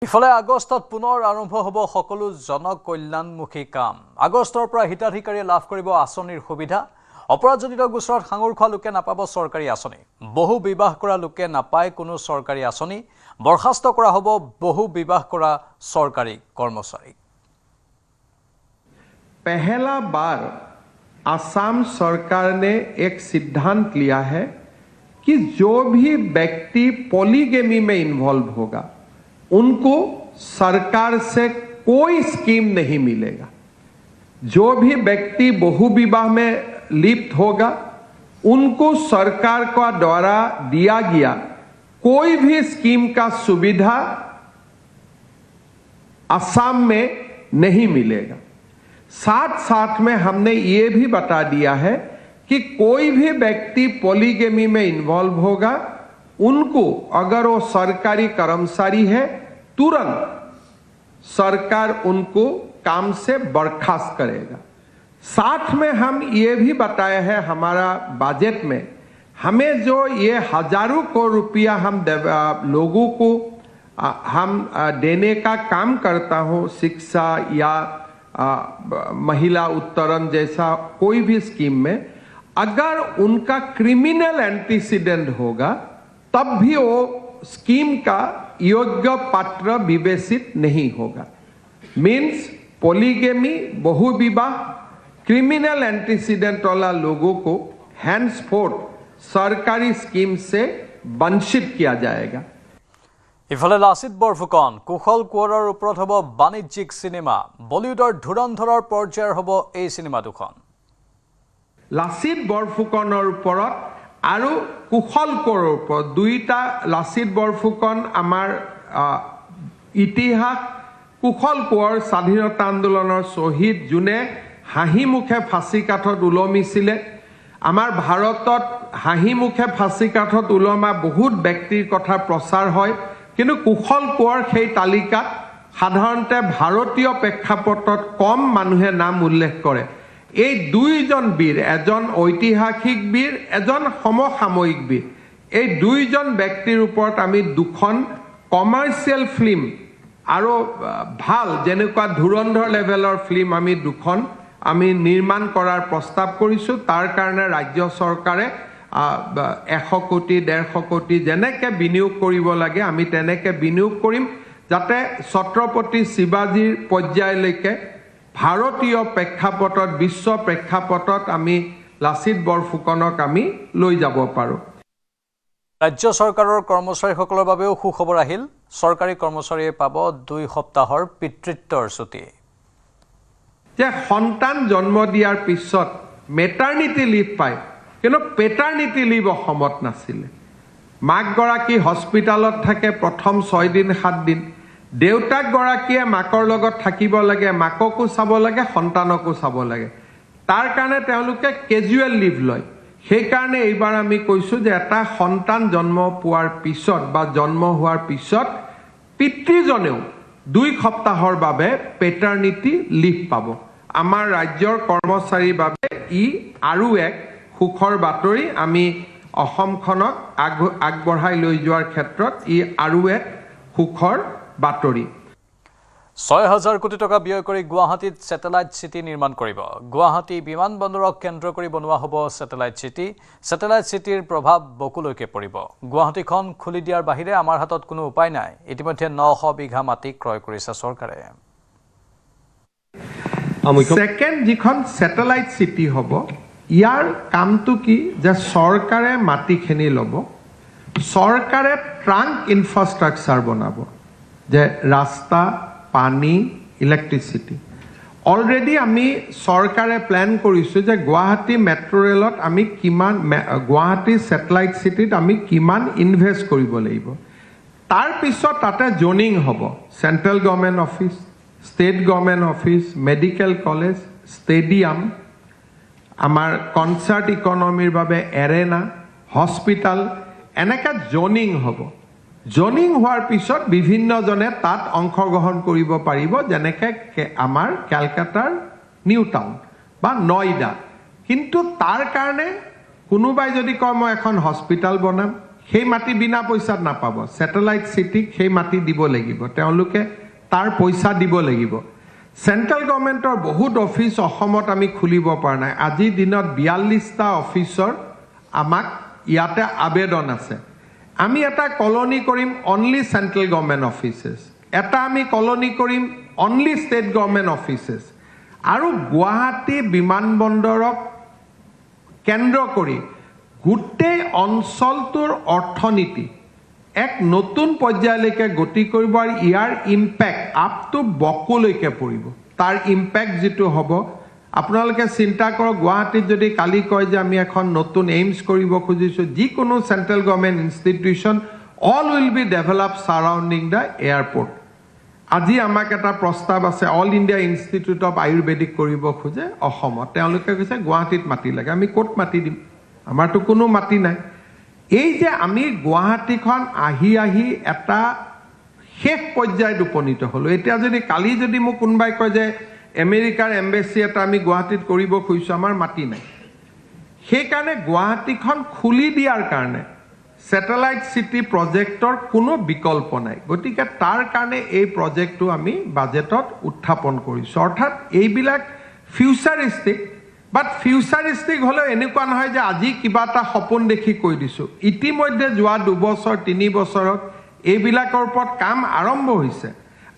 ইফালে আগষ্টত পুনৰ আৰম্ভ হ'ব সকলো জনকল্যাণমুখী কাম। আগষ্টৰ পৰা হিতাধিকাৰীয়ে লাভ কৰিব আঁচনিৰ সুবিধা। অপৰাধজনিত গোচৰত সাঙুৰ খোৱা লোকে নাপাব চৰকাৰী আঁচনি। বহু বিবাহ কৰা লোকে নাপায় কোনো চৰকাৰী আঁচনি। বৰখাস্ত কৰা হ'ব বহু বিবাহ কৰা চৰকাৰী কৰ্মচাৰী। पहला बार असम सरकार ने एक सिद्धांत लिया है कि जो भी व्यक्ति पॉलीगेमी में इन्वॉल्व होगा उनको सरकार से कोई स्कीम नहीं मिलेगा। जो भी व्यक्ति बहुविवाह में लिप्त होगा उनको सरकार का द्वारा दिया गया कोई भी स्कीम का सुविधा असम में नहीं मिलेगा। साथ साथ में हमने ये भी बता दिया है कि कोई भी व्यक्ति पॉलीगेमी में इन्वॉल्व होगा उनको अगर वो सरकारी कर्मचारी है तुरंत सरकार उनको काम से बर्खास्त करेगा। साथ में हम ये भी बताया है हमारा बजट में हमें जो ये हजारों करोड़ रुपया हम लोगों को हम देने का काम करता हूँ, शिक्षा या महिला उत्तरण जैसा कोई भी स्कीम में अगर उनका क्रिमिनल एंटीसीडेंट होगा तब भी वो स्कीम का योग्य पात्र विवेचित नहीं होगा। मीन्स पॉलीगेमी बहुविवाह क्रिमिनल एंटीसीडेंट वाला लोगों को हैंड्सफोर्थ सरकारी स्कीम से वंचित किया जाएगा। ইফালে লাচিত বৰফুকন কুশল কোঁৱৰৰ ওপৰত হ'ব বাণিজ্যিক সিনেমা। বলিউডৰ ধুৰন্ধৰৰ পৰ্যায়ৰ হ'ব এই সিনেমা দুখন। লাচিত বৰফুকনৰ ওপৰত আৰু কুশল কোঁৱৰৰ ওপৰত দুইটা লাচিত বৰফুকন আমাৰ ইতিহাস, কুশল কোঁৱৰ স্বাধীনতা আন্দোলনৰ শ্বহীদ যোনে হাঁহি মুখে ফাঁচী কাঠত ওলমিছিলে। আমাৰ ভাৰতত হাঁহি মুখে ফাঁচী কাঠত ওলমা বহুত ব্যক্তিৰ কথা প্ৰচাৰ হয়, কিন্তু কুশল কোঁৱৰ সেই তালিকাত সাধাৰণতে ভাৰতীয় প্ৰেক্ষাপটত কম মানুহে নাম উল্লেখ কৰে। এই দুইজন বীৰ, এজন ঐতিহাসিক বীৰ, এজন সমসাময়িক বীৰ, এই দুইজন ব্যক্তিৰ ওপৰত আমি দুখন কমাৰ্চিয়েল ফিল্ম আৰু ভাল যেনেকুৱা ধুৰন্ধৰ লেভেলৰ ফিল্ম আমি দুখন আমি নিৰ্মাণ কৰাৰ প্ৰস্তাৱ কৰিছোঁ। তাৰ কাৰণে ৰাজ্য চৰকাৰে 100 কোটি 150 কোটি যেনেকে বিনিয়োগ কৰিব লাগে আমি তেনেকে বিনিয়োগ কৰিম, যাতে ছত্ৰপতি শিৱাজীৰ পৰ্যায়লৈকে ভাৰতীয় প্ৰেক্ষাপটত, বিশ্ব প্ৰেক্ষাপটত আমি লাচিত বৰফুকনক আমি লৈ যাব পাৰোঁ। ৰাজ্য চৰকাৰৰ কৰ্মচাৰীসকলৰ বাবেও সুখবৰ আহিল। চৰকাৰী কৰ্মচাৰীয়ে পাব 2 সপ্তাহৰ পিতৃত্বৰ ছুটি। যে সন্তান জন্ম দিয়াৰ পিছত মেটাৰনিটি লিভ পায়, কিন্তু পেটাৰনিটি লিভ অসমত নাছিলে। মাকগৰাকী হস্পিটালত থাকে প্ৰথম 6 দিন 7 দিন। দেউতাকগৰাকীয়ে মাকৰ লগত থাকিব লাগে, মাককো চাব লাগে, সন্তানকো চাব লাগে। তাৰ কাৰণে তেওঁলোকে কেজুৱেল লিভ লয়। সেইকাৰণে এইবাৰ আমি কৈছোঁ যে এটা সন্তান জন্ম পোৱাৰ পিছত বা জন্ম হোৱাৰ পিছত পিতৃজনেও 2 সপ্তাহৰ বাবে পেটাৰনিটি লিভ পাব। আমাৰ ৰাজ্যৰ কৰ্মচাৰীৰ বাবে ই আৰু এক সুখৰ বাতৰি। আমি অসমখনক আগবঢ়াই লৈ যোৱাৰ ক্ষেত্ৰত ই আৰু এক সুখৰ বাতৰি। 6,000 কোটি টকা ব্যয় কৰি গুৱাহাটীত ছেটেলাইট চিটি নিৰ্মাণ কৰিব। গুৱাহাটী বিমানবন্দৰক কেন্দ্ৰ কৰি বনোৱা হ'ব ছেটেলাইট চিটি। ছেটেলাইট চিটিৰ প্ৰভাৱ বকুলৈকে পৰিব। গুৱাহাটীখন খুলি দিয়াৰ বাহিৰে আমাৰ হাতত কোনো উপায় নাই। ইতিমধ্যে 900 বিঘা মাটি ক্ৰয় কৰিছে চৰকাৰে। ছেকেণ্ড যিখন ছেটেলাইট চিটি হ'ব, ইয়াৰ কামটো কি যে চৰকাৰে মাটিখিনি ল'ব, চৰকাৰে ট্ৰাংক ইনফ্ৰাষ্ট্ৰাকচাৰ বনাব, যে ৰাস্তা, পানী, ইলেক্ট্ৰিচিটি। অলৰেডি আমি চৰকাৰে প্লেন কৰিছোঁ যে গুৱাহাটী মেট্ৰ' ৰেলত আমি কিমান, গুৱাহাটী ছেটেলাইট চিটিত আমি কিমান ইনভেষ্ট কৰিব লাগিব। তাৰপিছত তাতে জ'নিং হ'ব, central government office, state government office, medical college, stadium, আমাৰ কনচাৰ্ট ইকনমিৰ বাবে এৰেনা, হস্পিটাল, এনেকৈ জ'নিং হ'ব। জ'নিং হোৱাৰ পিছত বিভিন্নজনে তাত অংশগ্ৰহণ কৰিব পাৰিব, যেনেকৈ আমাৰ কেলকাতাৰ নিউ টাউন বা নয়ডা। কিন্তু তাৰ কাৰণে কোনোবাই যদি কয় মই এখন হস্পিটাল বনাম, সেই মাটি বিনা পইচাত নাপাব স্যাটেলাইট সিটিক সেই মাটি দিব লাগিব তেওঁলোকে তাৰ পইচা দিব লাগিব সেন্ট্ৰাল গভৰ্নমেন্টৰ বহুত অফিস অসমত আমি খুলিব পৰা নাই আজি দিনত 42টা অফিসৰ আমাক ইয়াতে আবেদন আছে আমি এটা কলনি কৰিম অনলি সেন্ট্ৰাল গভৰ্নমেন্ট অফিসেস এটা আমি কলনি কৰিম অনলি স্টেট গভৰ্নমেন্ট অফিসেস আৰু গুৱাহাটী বিমানবন্দৰক কেন্দ্ৰ কৰি গোটেই অঞ্চলটোৰ অৰ্থনীতি এক নতুন পৰ্যায়লৈকে গতি কৰিব আৰু ইয়াৰ ইম্পেক্ট আপ টু বকলৈকে পৰিব তাৰ ইম্পেক্ট যেটো হ'ব আপোনালোকে চিন্তা কৰক গুৱাহাটীত যদি কালি কয় যে আমি এখন নতুন এইমছ কৰিব খুজিছো যিকোনো central government institution all will be develop surrounding the airport আজি আমাক এটা প্ৰস্তাৱ আছে all India institute of Ayurvedic কৰিব খোজে অসমত তেওঁলোকে কৈছে গুৱাহাটীত মাটি লাগে আমি ক'ত মাটি দিম আমাৰতো কোনো মাটি নাই এই যে আমি গুৱাহাটীখন আহি এটা শেষ পৰ্যায়ত উপনীত হলো এতিয়া যদি কালি যদি মোক কোনবাই কয় যে আমেৰিকাৰ এম্বেসি এটা আমি গুৱাহাটীত কৰিব খুজিছো আমাৰ মাটি নাই সেই কাৰণে গুৱাহাটীখন খুলি দিয়াৰ কাৰণে স্যাটেলাইট সিটি প্ৰজেক্টৰ কোনো বিকল্প নাই গতিকে তাৰ কাৰণে এই প্ৰজেক্টটো আমি বাজেটত উত্থাপন কৰিছো অৰ্থাৎ এইবিলাক ফিউচাৰিষ্টিক বাট ফিউচাৰিষ্টিক হলে এনেকুৱা নহয় যে আজি কিবা এটা সপোন দেখি কৈ দিছো ইতিমধ্যে যোৱা 2 বছৰ 3 বছৰত এইবিলাকৰ ওপৰত কাম আৰম্ভ হৈছে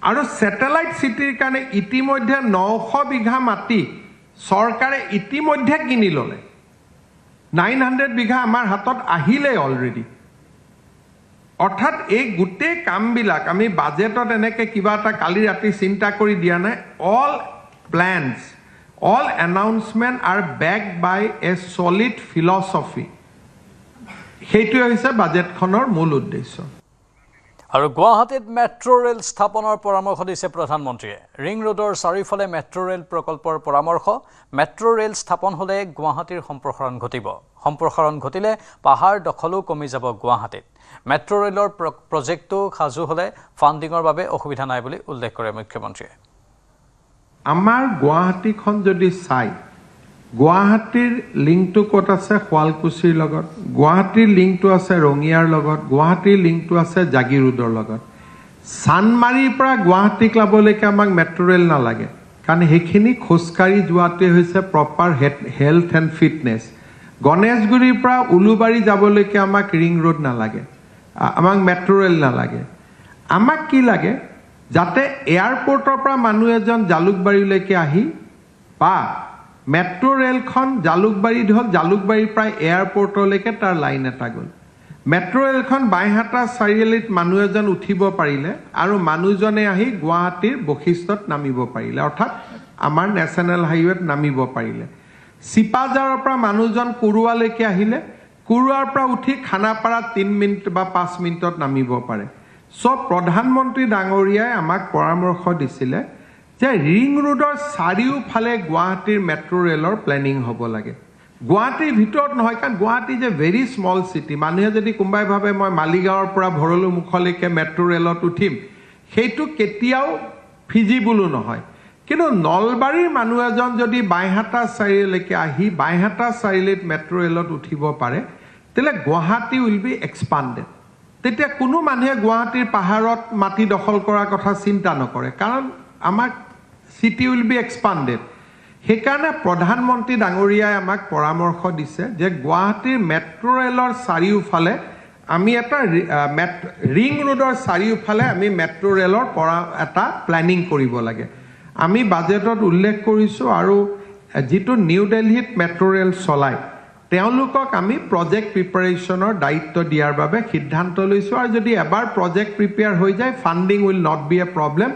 আৰু স্যাটেলাইট সিটিৰ কাৰণে ইতিমধ্যে 900 বিঘা মাটি চৰকাৰে ইতিমধ্যে কিনি ললে 900 বিঘা আমাৰ হাতত আহিলে অলৰেডি অৰ্থাৎ এই গোটেই কামবিলাক আমি বাজেটত এনেকে কিবা এটা কালি ৰাতি চিন্তা কৰি দিয়া নাই all plans all announcement are backed by a solid philosophy হেতু হৈছে বাজেটখনৰ মূল উদ্দেশ্য আৰু গুৱাহাটীত মেট্ৰো ৰেল স্থাপনৰ পৰামৰ্শ দিছে প্ৰধানমন্ত্ৰীয়ে ৰিং ৰোডৰ চাৰিওফালে মেট্ৰো ৰেল প্ৰকল্পৰ পৰামৰ্শ মেট্ৰো ৰেল স্থাপন হলে গুৱাহাটীৰ সম্প্ৰসাৰণ ঘটিব সম্প্ৰসাৰণ ঘটিলে পাহাৰ দখলো কমি যাব গুৱাহাটীত মেট্ৰো ৰেলৰ প্ৰজেক্টটো সাজু হলে ফান্ডিঙৰ বাবে অসুবিধা নাই বুলি উল্লেখ কৰে মুখ্যমন্ত্ৰীয়ে আমাৰ গুৱাহাটীখন যদি চাই গুৱাহাটীৰ লিংকটো ক'ত আছে শুৱালকুছিৰ লগত গুৱাহাটীৰ লিংকটো আছে ৰঙিয়াৰ লগত গুৱাহাটীৰ লিংকটো আছে জাগিৰোডৰ লগত সানমাৰীৰ পৰা গুৱাহাটী ক্লাবলৈকে আমাক মেট্ৰো ৰেল নালাগে কাৰণ সেইখিনি খোজকাঢ়ি যোৱাতে হৈছে প্ৰপাৰ হেলথ এণ্ড ফিটনেছ গণেশগুৰিৰ পৰা উলুবাৰী যাবলৈকে আমাক ৰিং ৰোড নালাগে আমাক মেট্ৰো ৰেল নালাগে আমাক কি লাগে যাতে এয়াৰপোৰ্টৰ পৰা মানুহ এজন জালুকবাৰীলৈকে আহি বা মেট্ৰো ৰেলখন জালুকবাৰী ধল জালুকবাৰীৰ পৰা এয়াৰপোৰ্টলৈকে তাৰ লাইন এটা গ'ল মেট্ৰো ৰেলখন বাইহাটা চাৰিআলিত মানুহ এজন উঠিব পাৰিলে আৰু মানুহজনে আহি গুৱাহাটীৰ বৈশিষ্ট্যত নামিব পাৰিলে অৰ্থাৎ আমাৰ নেশ্যনেল হাইৱেত নামিব পাৰিলে চিপাঝাৰৰ পৰা মানুহজন কুৰুৱালৈকে আহিলে কুৰুৱাৰ পৰা উঠি খানাপাৰা 3 মিনিট বা 5 মিনিটত নামিব পাৰে সব প্ৰধানমন্ত্ৰী ডাঙৰীয়াই আমাক পৰামৰ্শ দিছিলে যে ৰিং ৰোডৰ চাৰিওফালে গুৱাহাটীৰ মেট্ৰো ৰেলৰ প্লেনিং হ'ব লাগে গুৱাহাটীৰ ভিতৰত নহয় কাৰণ গুৱাহাটী যে ভেৰি স্মল সিটি মানুহে যদি কোনোবাই ভাবে মই মালিগাঁৱৰ পৰা ভৰলু মুখলৈকে মেট্ৰো ৰেলত উঠিম সেইটো কেতিয়াও ফিজিবলো নহয় কিন্তু নলবাৰীৰ মানুহ এজন যদি বাইহাটা চাৰিআলিলৈকে আহি বাইহাটা চাৰিআলিত মেট্ৰো ৰেলত উঠিব পাৰে তেলে গুৱাহাটী উইল বি এক্সপাণ্ডেড তেতিয়া কোনো মানুহে গুৱাহাটীৰ পাহাৰত মাটি দখল কৰাৰ কথা চিন্তা নকৰে কাৰণ আমাক সিটি উইল বি এক্সপাণ্ডেড সেইকাৰণে প্ৰধানমন্ত্ৰী ডাঙৰীয়াই আমাক পৰামৰ্শ দিছে যে গুৱাহাটীৰ মেট্ৰো ৰেলৰ চাৰিওফালে আমি এটা ৰিং ৰোডৰ চাৰিওফালে আমি মেট্ৰো ৰেলৰ পৰা এটা প্লেনিং কৰিব লাগে আমি বাজেটত উল্লেখ কৰিছো আৰু যেটো নিউ দিল্লীত মেট্ৰো ৰেল চলাই তেওঁলোকক আমি প্ৰজেক্ট প্ৰিপাৰেচনৰ দায়িত্ব দিয়াৰ বাবে সিদ্ধান্ত লৈছো আৰু যদি এবাৰ প্ৰজেক্ট প্ৰিপেয়াৰ হৈ যায় funding will not be a problem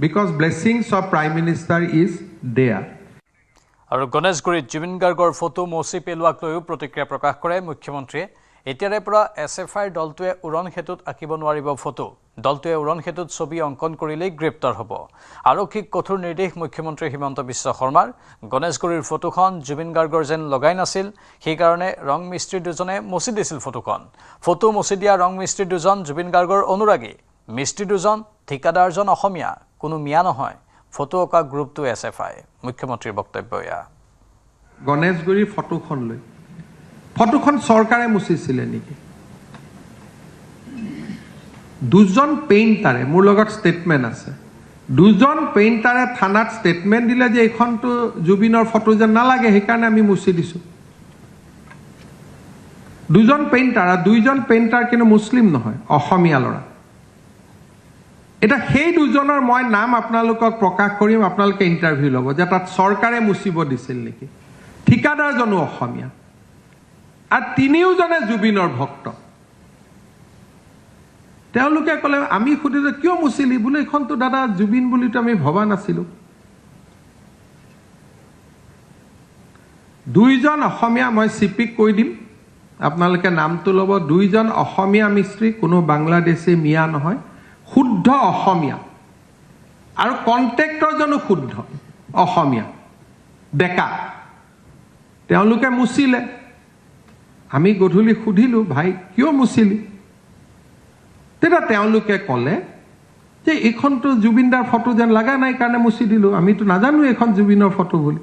because blessings of prime minister is there আৰু গণেশগুৰিত জুবিন গাৰ্গৰ ফটো মচি পেলোৱাক লৈও প্ৰতিক্ৰিয়া প্ৰকাশ কৰে মুখ্যমন্ত্ৰীয়ে এতিয়াৰে পৰা এছএফআইৰ দলটোৱে উৰণ সেতুত আঁকিব নোৱাৰিব ফটো দলটোৱে উৰণ সেতুত ছবি অংকন কৰিলেই গ্ৰেপ্তাৰ হ'ব আৰক্ষীক কঠোৰ নিৰ্দেশ মুখ্যমন্ত্ৰী হিমন্ত বিশ্ব শৰ্মাৰ গণেশগুৰিৰ ফটোখন জুবিন গাৰ্গৰ যেন লগাই নাছিল সেইকাৰণে ৰং মিস্ত্ৰী দুজনে মচি দিছিল ফটো মচি দিয়া ৰং মিস্ত্ৰী দুজন জুবিন গাৰ্গৰ অনুৰাগী মিস্ত্ৰী দুজন ঠিকাদাৰজন অসমীয়া কোনো মিয়া নহয় ফটো অকা গ্ৰুপটো এছএফআই মুখ্যমন্ত্ৰীৰ বক্তব্য এয়া গণেশগুৰি ফটোখন লৈ ফটোখন চৰকাৰে মুচিছিলে নেকি দুজন পেইণ্টাৰে মোৰ লগত ষ্টেটমেণ্ট আছে, দুজন পেইণ্টাৰে থানাত ষ্টেটমেণ্ট দিলে যে এইখনতো জুবিনৰ ফটো যেন নালাগে, সেইকাৰণে আমি মুচি দিছোঁ। দুজন পেইণ্টাৰ, দুইজন পেইণ্টাৰ কিন্তু মুছলিম নহয়, অসমীয়া ল'ৰা। এতিয়া সেই দুজনৰ মই নাম আপোনালোকক প্ৰকাশ কৰিম, আপোনালোকে ইণ্টাৰভিউ ল'ব যে তাত চৰকাৰে মুচিব দিছিল নেকি। ঠিকাদাৰজনো অসমীয়া আৰু তিনিওজনে জুবিনৰ ভক্ত। তেওঁলোকে ক'লে, আমি সুধিলোঁ কিয় মুচিলি? বোলে এইখনতো দাদা জুবিন বুলিতো আমি ভবা নাছিলোঁ। দুইজন অসমীয়া, মই চিপিক কৈ দিম, আপোনালোকে নামটো ল'ব, দুইজন অসমীয়া মিস্ত্ৰী, কোনো বাংলাদেশী মিয়া নহয়, শুদ্ধ অসমীয়া, আৰু কণ্ট্ৰেক্টৰজনো শুদ্ধ অসমীয়া ডেকা। তেওঁলোকে মুচিলে। আমি গধূলি সুধিলোঁ, ভাই কিয় মুচিলি? তেতিয়া তেওঁলোকে ক'লে যে এইখনতো জুবিনদাৰ ফটো যেন লগা নাই কাৰণে মুচি দিলোঁ, আমিতো নাজানো এইখন জুবিনৰ ফটো বুলি।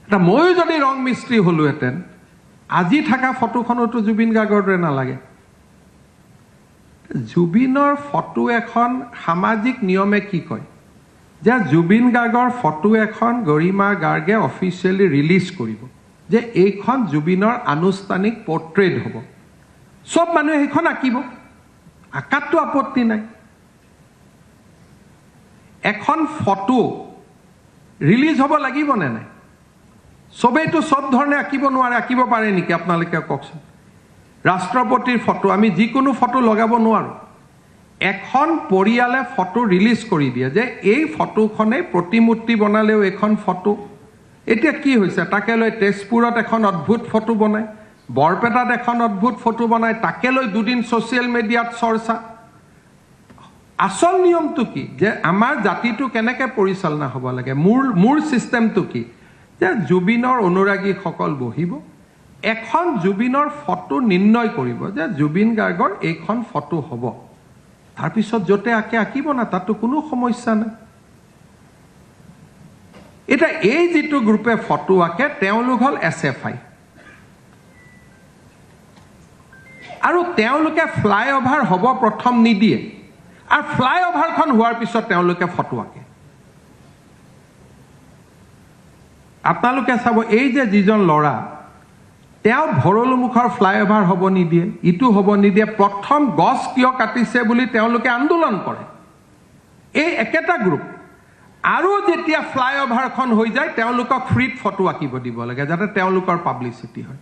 এতিয়া ময়ো যদি ৰং মিস্ত্ৰী হ'লোহেঁতেন, আজি থকা ফটোখনতো জুবিন গাৰ্গৰ দৰে নালাগে। জুবিনৰ ফটো এখন সামাজিক নিয়মে কি কয় যে জুবিন গাৰ্গৰ ফটো এখন গৰিমা গাৰ্গে অফিচিয়েলি ৰিলিজ কৰিব, যে এইখন জুবিনৰ আনুষ্ঠানিক পৰ্ট্ৰেট হ'ব। চব মানুহে সেইখন আঁকিব, আঁকাততো আপত্তি নাই। এখন ফটো ৰিলিজ হ'ব লাগিব নে নাই? চবেইতো চব ধৰণে আঁকিব নোৱাৰে, আঁকিব পাৰে নেকি আপোনালোকে কওকচোন? ৰাষ্ট্ৰপতিৰ ফটো, আমি যিকোনো ফটো লগাব নোৱাৰোঁ। এখন পৰিয়ালে ফটো ৰিলিজ কৰি দিয়ে যে এই ফটোখনেই প্ৰতিমূৰ্তি বনালেও এইখন ফটো। এতিয়া কি হৈছে, তাকে লৈ তেজপুৰত এখন অদ্ভুত ফটো বনায়, বৰপেটাত এখন অদ্ভুত ফটো বনায়, তাকে লৈ দুদিন ছ'চিয়েল মিডিয়াত চৰ্চা। আচল নিয়মটো কি যে আমাৰ জাতিটো কেনেকৈ পৰিচালনা হ'ব লাগে? মোৰ ছিষ্টেমটো কি যে জুবিনৰ অনুৰাগীসকল বহিব, এখন জুবিনৰ ফটো নিৰ্ণয় কৰিব যে জুবিন গাৰ্গৰ এইখন ফটো হ'ব, তাৰপিছত য'তে আঁকে আঁকিব না, তাতো কোনো সমস্যা নাই। এতিয়া এই যিটো গ্ৰুপে ফটো আঁকে তেওঁলোক হ'ল SFI, আৰু তেওঁলোকে ফ্লাইঅভাৰ হ'ব প্ৰথম নিদিয়ে, আৰু ফ্লাইঅভাৰখন হোৱাৰ পিছত তেওঁলোকে ফটো আঁকে। আপোনালোকে চাব, এই যে যিজন ল'ৰা, তেওঁ ভৰলুমুখৰ ফ্লাইঅভাৰ হ'ব নিদিয়ে, ইটো হ'ব নিদিয়ে, প্ৰথম গছ কিয় কাটিছে বুলি তেওঁলোকে আন্দোলন কৰে, এই একেটা গ্ৰুপ। আৰু যেতিয়া ফ্লাইঅভাৰখন হৈ যায় তেওঁলোকক ফ্ৰীত ফটো আঁকিব দিব লাগে যাতে তেওঁলোকৰ পাব্লিচিটি হয়।